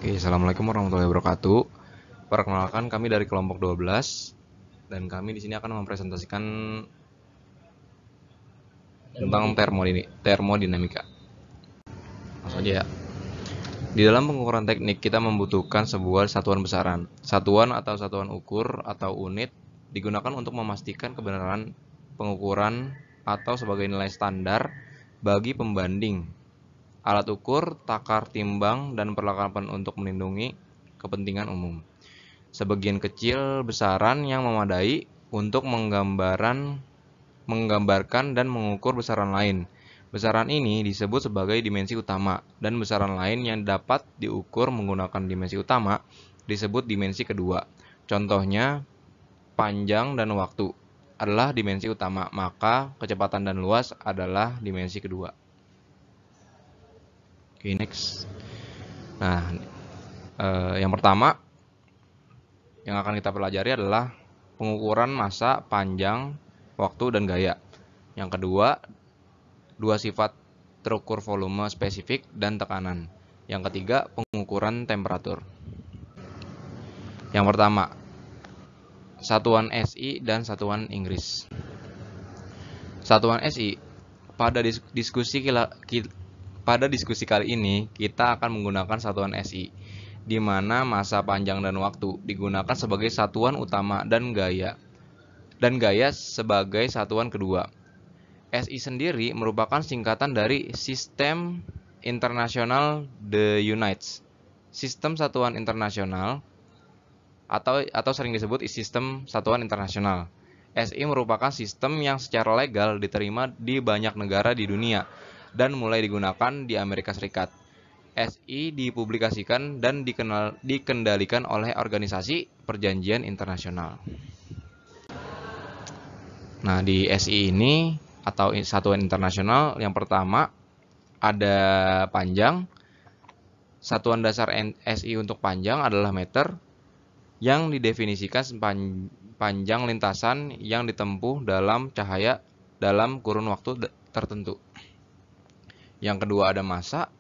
Oke, Assalamualaikum warahmatullahi wabarakatuh. Perkenalkan, kami dari kelompok 12 dan kami di sini akan mempresentasikan tentang termodinamika. Langsung aja ya. Di dalam pengukuran teknik kita membutuhkan sebuah satuan besaran. Satuan atau satuan ukur atau unit digunakan untuk memastikan kebenaran pengukuran atau sebagai nilai standar bagi pembanding, alat ukur, takar timbang, dan perlengkapan untuk melindungi kepentingan umum. Sebagian kecil besaran yang memadai untuk menggambarkan dan mengukur besaran lain. Besaran ini disebut sebagai dimensi utama, dan besaran lain yang dapat diukur menggunakan dimensi utama disebut dimensi kedua. Contohnya, panjang dan waktu adalah dimensi utama, maka kecepatan dan luas adalah dimensi kedua. Oke, next. Nah, yang pertama yang akan kita pelajari adalah pengukuran massa, panjang, waktu, dan gaya. Yang kedua, dua sifat terukur volume spesifik dan tekanan. Yang ketiga, pengukuran temperatur. Yang pertama, satuan SI dan satuan Inggris. Satuan SI, pada diskusi kali ini kita akan menggunakan satuan SI, di mana massa, panjang, dan waktu digunakan sebagai satuan utama dan gaya sebagai satuan kedua. SI sendiri merupakan singkatan dari Sistem Internasional de Units, sistem satuan internasional, atau sering disebut sistem satuan internasional. SI merupakan sistem yang secara legal diterima di banyak negara di dunia dan mulai digunakan di Amerika Serikat. SI dipublikasikan dan dikendalikan oleh Organisasi Perjanjian Internasional. Nah, di SI ini atau satuan internasional, yang pertama ada panjang. Satuan dasar SI untuk panjang adalah meter, yang didefinisikan panjang lintasan yang ditempuh dalam cahaya dalam kurun waktu tertentu. Yang kedua ada massa.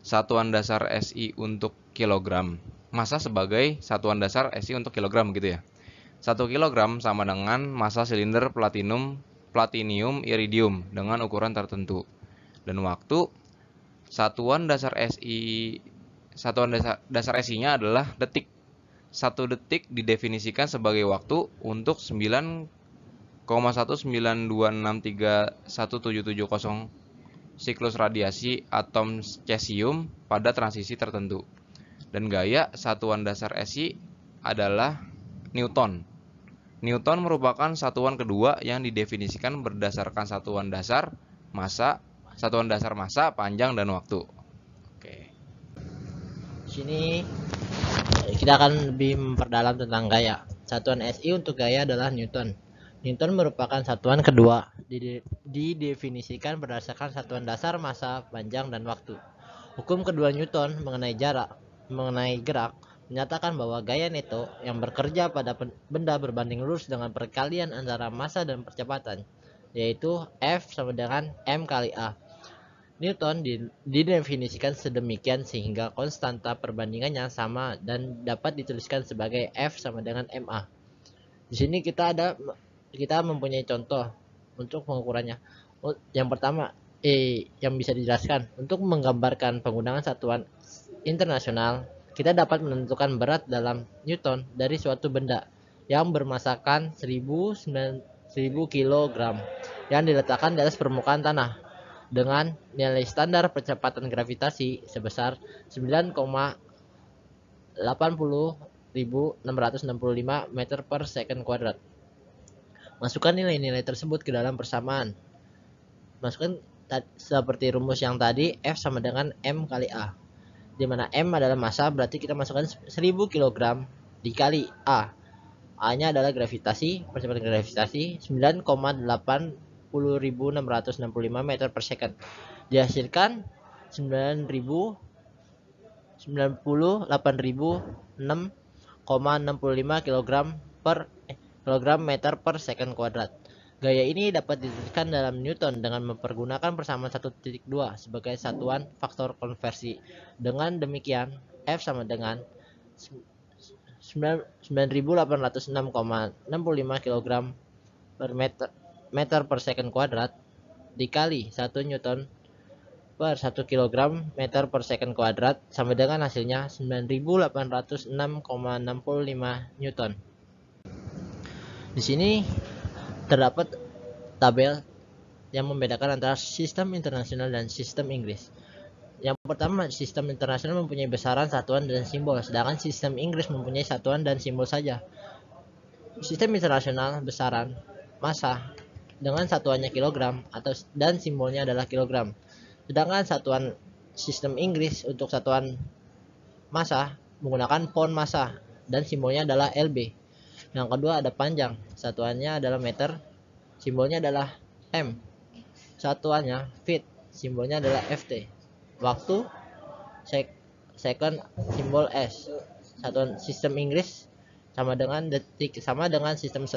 Satuan dasar SI untuk kilogram. Massa sebagai satuan dasar SI untuk kilogram gitu ya. 1 kilogram sama dengan massa silinder platinium iridium dengan ukuran tertentu. Dan waktu, satuan dasar SI-nya adalah detik. 1 detik didefinisikan sebagai waktu untuk 9,192631770 siklus radiasi atom cesium pada transisi tertentu. Dan gaya, satuan dasar SI adalah Newton. Newton merupakan satuan kedua yang didefinisikan berdasarkan satuan dasar massa, panjang, dan waktu. Oke. Sini kita akan lebih memperdalam tentang gaya. Satuan SI untuk gaya adalah Newton. Newton merupakan satuan kedua, didefinisikan berdasarkan satuan dasar massa, panjang, dan waktu. Hukum kedua Newton mengenai gerak menyatakan bahwa gaya neto yang bekerja pada benda berbanding lurus dengan perkalian antara massa dan percepatan, yaitu F sama dengan M kali A. Newton didefinisikan sedemikian sehingga konstanta perbandingannya sama dan dapat dituliskan sebagai F sama dengan MA. Di sini kita mempunyai contoh untuk pengukurannya. Yang pertama, yang bisa dijelaskan untuk menggambarkan penggunaan satuan internasional, kita dapat menentukan berat dalam Newton dari suatu benda yang bermasakan 1000 kg yang diletakkan di atas permukaan tanah dengan nilai standar percepatan gravitasi sebesar 9,80.665 meter per second kuadrat. Masukkan nilai-nilai tersebut ke dalam persamaan. Masukkan seperti rumus yang tadi, F sama dengan M kali A. Di mana M adalah massa, berarti kita masukkan 1000 kg dikali A. A-nya adalah percepatan gravitasi 9,80.665 meter per second. Dihasilkan 98.006,65 kilogram meter per second kuadrat. Gaya ini dapat dituliskan dalam Newton dengan mempergunakan persamaan 1.2 sebagai satuan faktor konversi. Dengan demikian, F sama dengan 9.806,65 kg per meter per second kuadrat dikali 1 Newton per 1 kg meter per second kuadrat sama dengan hasilnya 9.806,65 Newton. Di sini terdapat tabel yang membedakan antara sistem internasional dan sistem Inggris. Yang pertama, sistem internasional mempunyai besaran, satuan, dan simbol, sedangkan sistem Inggris mempunyai satuan dan simbol saja. Sistem internasional besaran massa dengan satuannya kilogram dan simbolnya adalah kilogram. Sedangkan satuan sistem Inggris untuk satuan massa menggunakan pound massa dan simbolnya adalah lb. Yang kedua ada panjang, satuannya adalah meter, simbolnya adalah m. Satuannya feet, simbolnya adalah ft. Waktu second, simbol s. Satuan sistem Inggris sama dengan detik, sama dengan sistem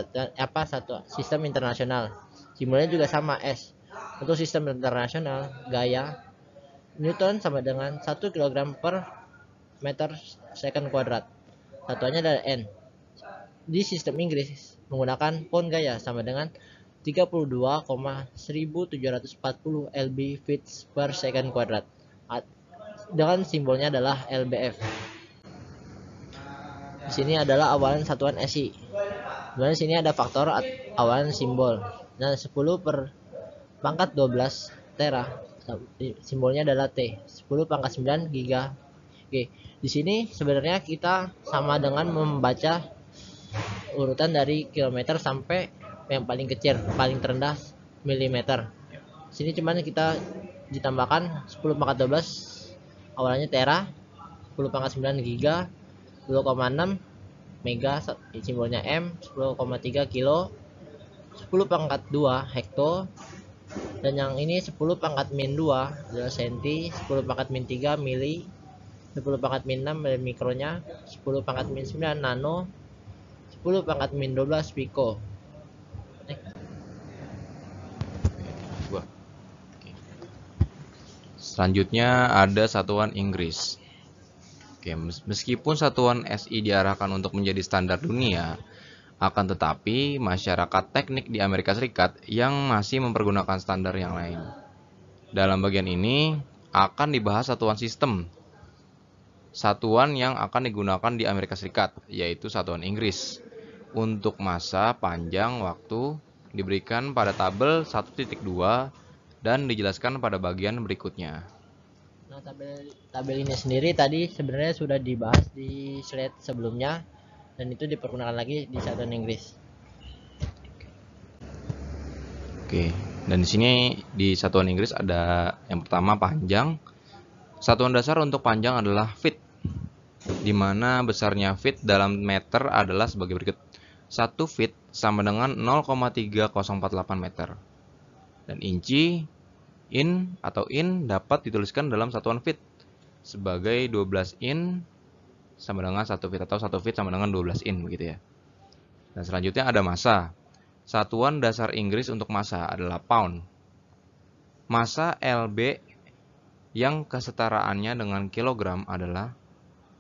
sistem internasional, simbolnya juga sama s. Untuk sistem internasional, gaya Newton sama dengan 1 kg per meter second kuadrat, satuannya adalah n. Di sistem Inggris menggunakan pound gaya sama dengan 32,1740 lb feet per second kuadrat dengan simbolnya adalah lbf. Di sini adalah awalan satuan SI. Kemudian di sini ada faktor awalan simbol. Nah, 10 per pangkat 12 tera, simbolnya adalah T. 10 pangkat 9 giga. Oke, di sini sebenarnya kita sama dengan membaca urutan dari kilometer sampai yang paling kecil, paling terendah milimeter. Sini cuman kita ditambahkan 10 pangkat 12 awalnya tera, 10 pangkat 9 giga, 10,6 mega, simbolnya M, 10,3 kilo, 10 pangkat 2 hekto, dan yang ini 10 pangkat min 2 adalah senti, 10 pangkat min 3 mili, 10 pangkat min 6 mikronya, 10 pangkat min 9 nano, 10 pangkat min 12 piko. Selanjutnya ada satuan Inggris. Oke, meskipun satuan SI diarahkan untuk menjadi standar dunia, akan tetapi masyarakat teknik di Amerika Serikat yang masih mempergunakan standar yang lain. Dalam bagian ini akan dibahas satuan sistem. Satuan yang akan digunakan di Amerika Serikat, yaitu satuan Inggris. Untuk massa panjang waktu diberikan pada tabel 1.2 dan dijelaskan pada bagian berikutnya. Nah, tabel ini sendiri tadi sebenarnya sudah dibahas di slide sebelumnya dan itu dipergunakan lagi di satuan Inggris. Oke, dan di sini di satuan Inggris ada yang pertama panjang. Satuan dasar untuk panjang adalah feet, di mana besarnya feet dalam meter adalah sebagai berikut. 1 feet sama dengan 0,3048 meter. Dan inci in dapat dituliskan dalam satuan feet sebagai 12 in sama dengan 1 feet atau 1 feet sama dengan 12 in begitu ya. Dan selanjutnya ada massa. Satuan dasar Inggris untuk massa adalah pound. Massa lb yang kesetaraannya dengan kilogram adalah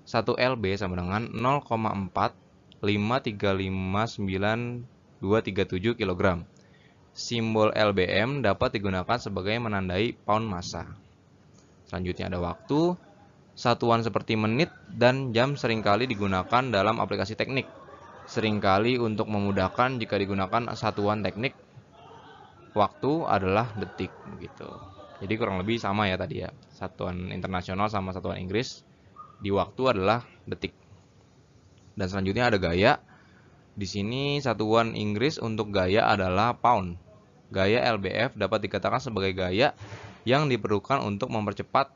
1 lb sama dengan 0,45359,237 kg. Simbol lbm dapat digunakan sebagai menandai pound massa. Selanjutnya ada waktu. Satuan seperti menit dan jam seringkali digunakan dalam aplikasi teknik. Seringkali untuk memudahkan jika digunakan satuan teknik waktu adalah detik begitu. Jadi kurang lebih sama ya tadi ya. Satuan internasional sama satuan Inggris di waktu adalah detik. Dan selanjutnya ada gaya. Di sini satuan Inggris untuk gaya adalah pound. Gaya lbf dapat dikatakan sebagai gaya yang diperlukan untuk mempercepat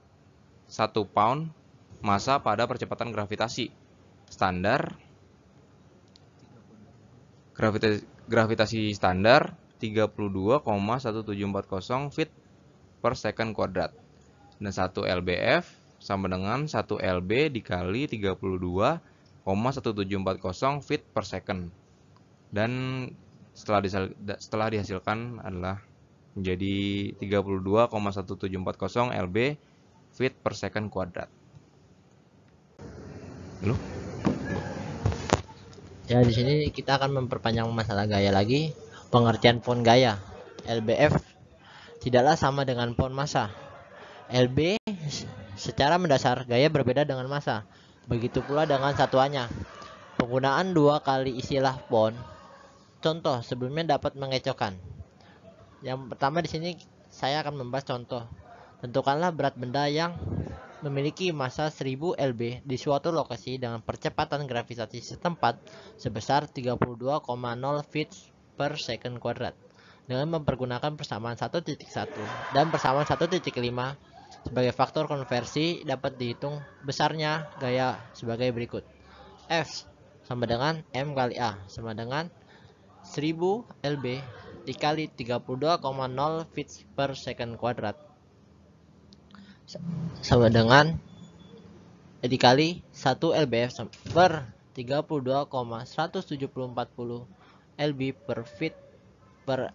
1 pound massa pada percepatan gravitasi standar. Gravitasi standar 32,1740 feet per second kuadrat. Dan 1 lbf sama dengan 1 lb dikali 32,1740 feet per second. Dan setelah dihasilkan adalah menjadi 32,1740 lb feet per second kuadrat. Lu? Ya, di sini kita akan memperpanjang masalah gaya lagi. Pengertian pon gaya. LBF tidaklah sama dengan pon massa. LB secara mendasar gaya berbeda dengan massa. Begitu pula dengan satuannya. Penggunaan dua kali istilah pon. Contoh sebelumnya dapat mengecohkan. Yang pertama di sini saya akan membahas contoh. Tentukanlah berat benda yang memiliki massa 1000 lb di suatu lokasi dengan percepatan gravitasi setempat sebesar 32,0 feet per second kuadrat dengan mempergunakan persamaan 1.1 dan persamaan 1.5 sebagai faktor konversi. Dapat dihitung besarnya gaya sebagai berikut. F sama dengan M kali A sama dengan 1000 lb dikali 32,0 feet per second kuadrat sama dengan dikali 1 lbf per 32,17040 lb per feet per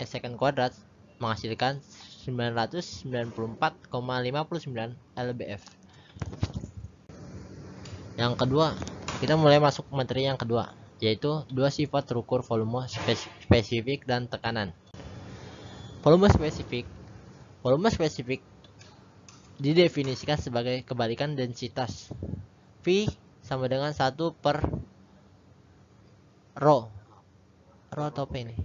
second kuadrat menghasilkan 994,59 lbf. Yang kedua, kita mulai masuk materi yang kedua, yaitu dua sifat terukur volume spesifik dan tekanan. Volume spesifik didefinisikan sebagai kebalikan densitas. V sama dengan 1 per rho atau P ini?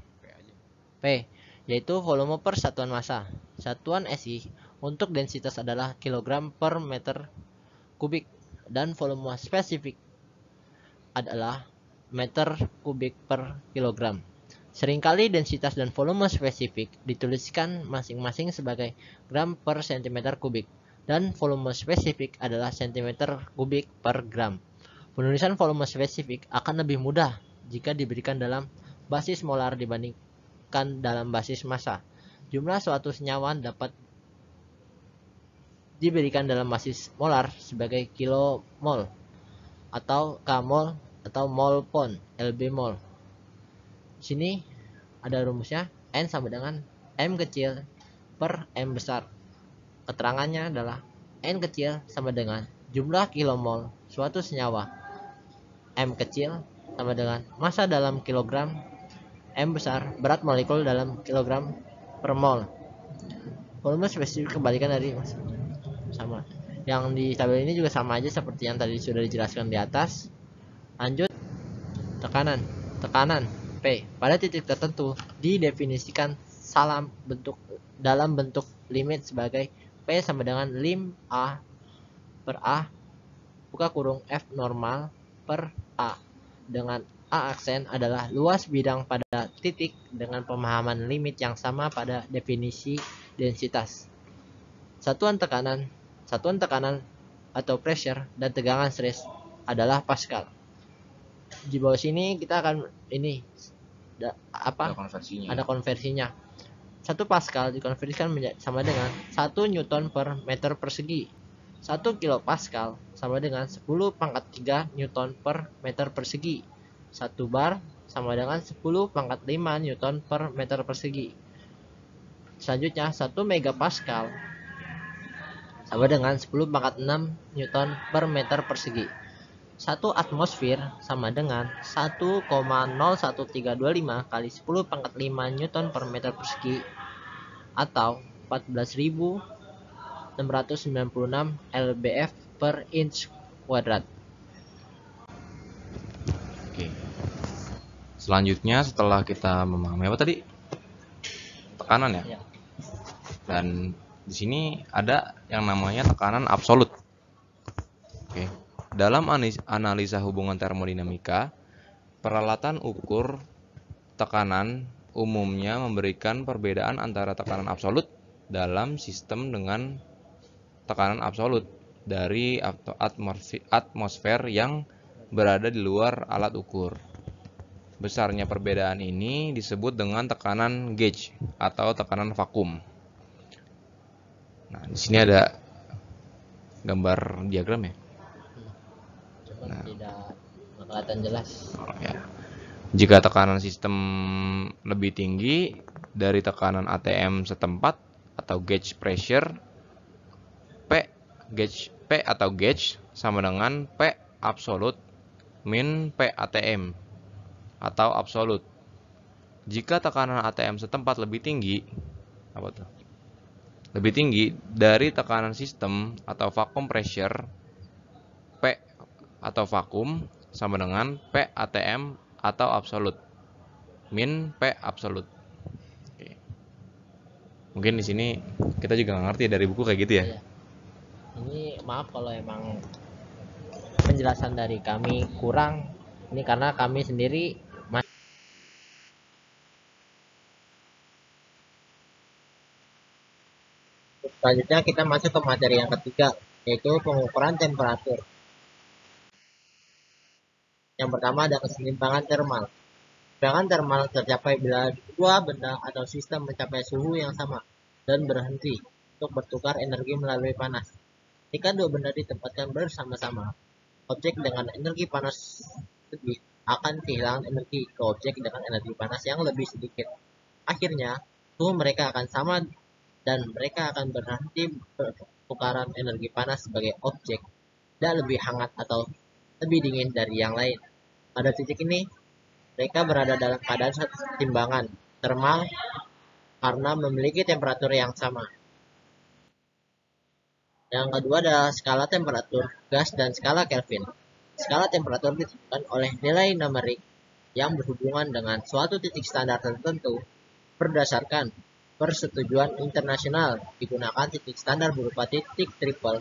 P, yaitu volume per satuan massa. Satuan SI untuk densitas adalah kilogram per meter kubik dan volume spesifik adalah meter kubik per kilogram. Seringkali densitas dan volume spesifik dituliskan masing-masing sebagai gram per cm kubik dan volume spesifik adalah cm kubik per gram. Penulisan volume spesifik akan lebih mudah jika diberikan dalam basis molar dibandingkan dalam basis massa. Jumlah suatu senyawa dapat diberikan dalam basis molar sebagai kilomol atau kmol atau mol pon, lb mol. Sini ada rumusnya, N sama dengan M kecil per M besar. Keterangannya adalah N kecil sama dengan jumlah kilomol suatu senyawa, M kecil sama dengan massa dalam kilogram, M besar berat molekul dalam kilogram per mol. Volume spesifik kebalikan dari massa. Sama. Yang di tabel ini juga sama aja seperti yang tadi sudah dijelaskan di atas. Lanjut, tekanan P pada titik tertentu didefinisikan dalam bentuk limit sebagai P sama dengan lim A per A buka kurung F normal per A, dengan A aksen adalah luas bidang pada titik dengan pemahaman limit yang sama pada definisi densitas. Satuan tekanan atau pressure dan tegangan stress adalah Pascal. Di bawah sini kita akan ada konversinya. 1 Pascal dikonversikan sama dengan 1 Newton per meter persegi. 1 kilopascal sama dengan 10 pangkat 3 Newton per meter persegi. 1 bar sama dengan 10 pangkat 5 Newton per meter persegi. Selanjutnya 1 megapascal sama dengan 10 pangkat 6 Newton per meter persegi. 1 atmosfer sama dengan 1,01325 kali 10 pangkat 5 Newton per meter persegi atau 14.696 lbf per inch kuadrat. Oke. Selanjutnya setelah kita memahami apa tadi? Tekanan ya. Dan di sini ada yang namanya tekanan absolut. Oke. Dalam analisa hubungan termodinamika, peralatan ukur tekanan umumnya memberikan perbedaan antara tekanan absolut dalam sistem dengan tekanan absolut dari atmosfer yang berada di luar alat ukur. Besarnya perbedaan ini disebut dengan tekanan gauge atau tekanan vakum. Nah, di sini ada gambar diagram ya. Nah, tidak kelihatan jelas. Ya. Jika tekanan sistem lebih tinggi dari tekanan ATM setempat atau gauge pressure, P gauge P atau gauge sama dengan P absolute min P ATM atau absolute. Jika tekanan ATM setempat lebih tinggi, apa tuh? Lebih tinggi dari tekanan sistem atau vacuum pressure, P atau vakum sama dengan P ATM atau absolute min P absolute. Oke. Mungkin di sini kita juga nggak ngerti dari buku kayak gitu ya. Iya. Ini maaf kalau emang penjelasan dari kami kurang. Ini karena kami sendiri. Selanjutnya kita masuk ke materi yang ketiga, yaitu pengukuran temperatur. Yang pertama ada keseimbangan termal. Keseimbangan termal tercapai bila dua benda atau sistem mencapai suhu yang sama dan berhenti untuk bertukar energi melalui panas. Jika dua benda ditempatkan bersama-sama, objek dengan energi panas lebih akan kehilangan energi ke objek dengan energi panas yang lebih sedikit. Akhirnya, suhu mereka akan sama dan mereka akan berhenti pertukaran energi panas sebagai objek tidak lebih hangat atau lebih dingin dari yang lain. Pada titik ini, mereka berada dalam keadaan satu timbangan termal karena memiliki temperatur yang sama. Yang kedua adalah skala temperatur gas dan skala Kelvin. Skala temperatur ditentukan oleh nilai numerik yang berhubungan dengan suatu titik standar tertentu berdasarkan persetujuan internasional. Digunakan titik standar berupa titik triple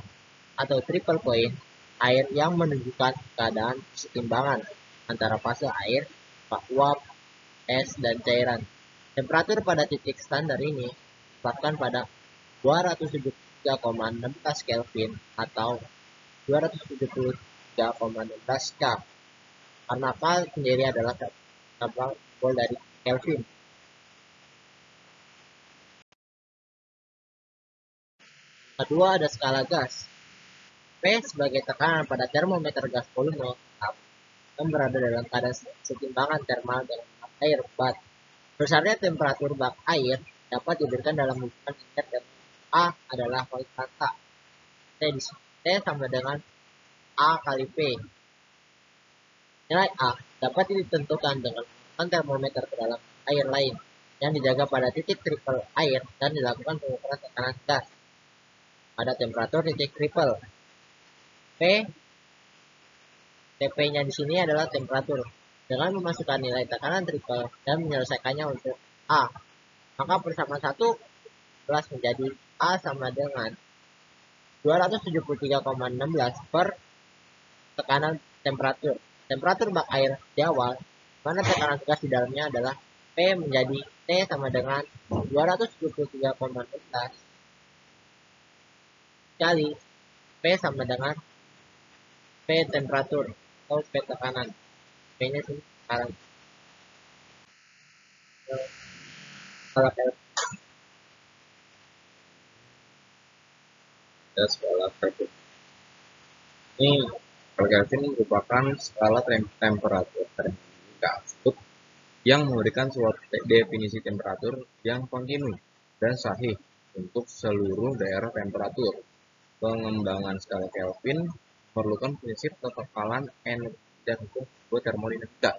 atau triple point air yang menunjukkan keadaan kesetimbangan antara fase air, uap, es, dan cairan. Temperatur pada titik standar ini ditetapkan pada 273,16 Kelvin atau 273,16 K. Karena K sendiri adalah cabang dari Kelvin. Kedua ada skala gas. P sebagai tekanan pada termometer gas volume tetap yang berada dalam keadaan setimbangan termal dengan air bak. Besarnya temperatur bak air dapat diberikan dalam hubungan linear dan A adalah konstanta. T sama dengan A kali P. Nilai A dapat ditentukan dengan menggunakan termometer ke dalam air lain yang dijaga pada titik triple air dan dilakukan pengukuran tekanan gas pada temperatur titik triple. P TP-nya di sini adalah temperatur. Dengan memasukkan nilai tekanan triple dan menyelesaikannya untuk A, maka bersama 1 menjadi A sama dengan 273,16 per tekanan temperatur. Temperatur bak air di awal, mana tekanan gas di dalamnya adalah P menjadi T sama dengan 273,16 kali P sama dengan P temperatur atau P tekanan. P-nya sini sekarang. Skala Kelvin. Ini skala Kelvin merupakan skala temperatur termodinamika yang memberikan suatu definisi temperatur yang kontinu dan sahih untuk seluruh daerah temperatur. Pengembangan skala Kelvin memerlukan prinsip kekekalan energi dan hukum termodinamika.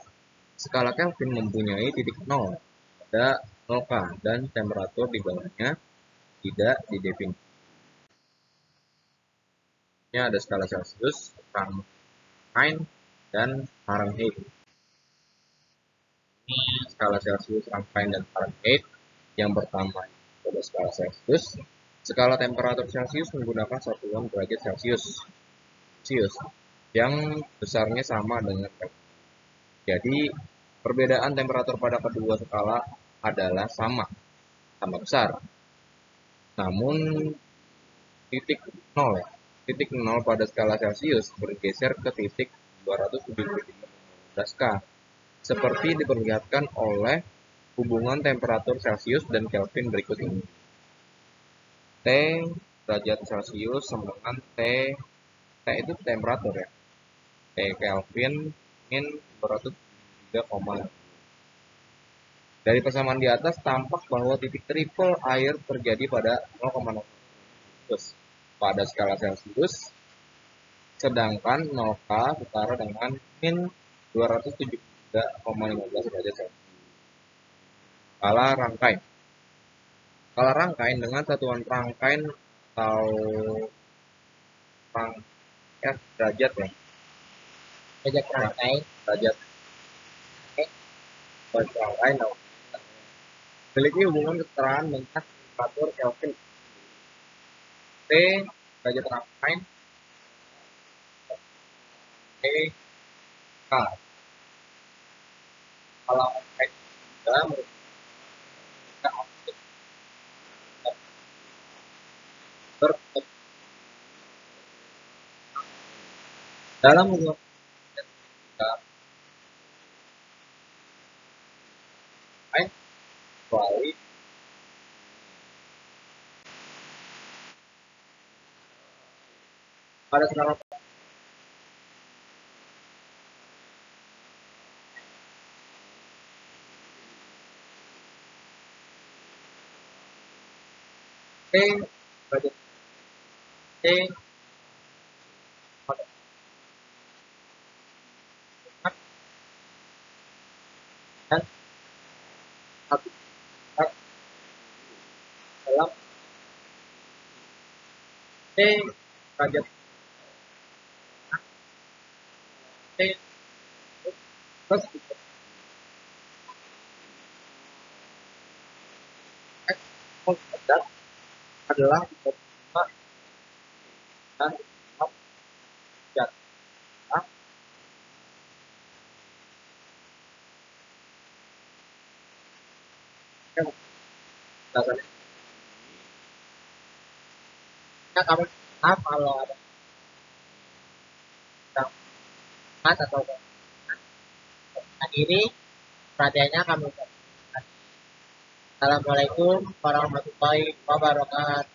Skala Kelvin mempunyai titik 0 pada 0 K dan temperatur di bawahnya tidak didefinisikan. Ini ada skala Celsius, Fahrenheit, dan Fahrenheit. Ini skala Celsius, Fahrenheit, dan Fahrenheit. Yang pertama pada skala Celsius. Skala temperatur Celsius menggunakan satuan derajat Celsius yang besarnya sama dengan Kelvin. Jadi perbedaan temperatur pada kedua skala adalah sama besar. Namun titik 0 pada skala Celsius bergeser ke titik 273,16 K. Seperti diperlihatkan oleh hubungan temperatur Celsius dan Kelvin berikut ini. T derajat Celsius sama dengan T itu temperatur ya. T Kelvin min 273,16. Dari persamaan di atas tampak bahwa titik triple air terjadi pada 0,0 pada skala Celsius sedangkan 0K setara dengan min 273,15 derajat Celcius. Skala rangkain. Skala rangkain dengan satuan rangkain atau derajat ya. Derajat rangkain. Derajat rangkain memiliki hubungan kesetaraan dengan temperatur Kelvin. T derajat rangkain T K. Skala rangkain juga merupakan dalam hubungan kecuali pada skala T derajat T dan satu dalam T derajat T plus X derajat adalah 35 dan 6 derajat. Dasarnya kamu maaf kalau ada mas atau diri perhatiannya kamu. Assalamualaikum warahmatullahi wabarakatuh.